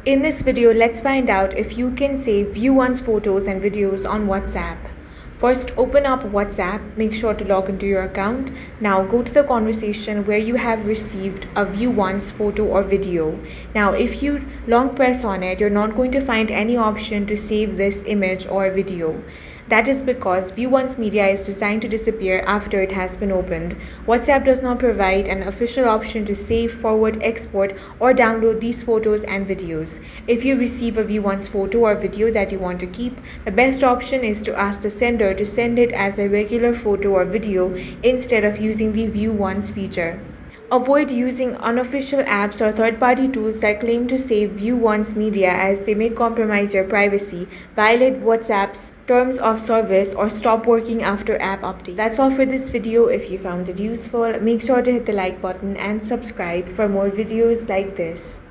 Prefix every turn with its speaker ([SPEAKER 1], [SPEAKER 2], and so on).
[SPEAKER 1] In this video, let's find out if you can save view once photos and videos on WhatsApp. First, open up WhatsApp, make sure to log into your account. Now go to the conversation where you have received a view once photo or video. Now if you long press on it, you're not going to find any option to save this image or video. That is because view once media is designed to disappear after it has been opened. WhatsApp does not provide an official option to save, forward, export, or download these photos and videos. If you receive a view once photo or video that you want to keep, the best option is to ask the sender to send it as a regular photo or video instead of using the view once feature. Avoid using unofficial apps or third-party tools that claim to save view once media, as they may compromise your privacy, violate WhatsApp's terms of service, or stop working after app update. That's all for this video. If you found it useful, make sure to hit the like button and subscribe for more videos like this.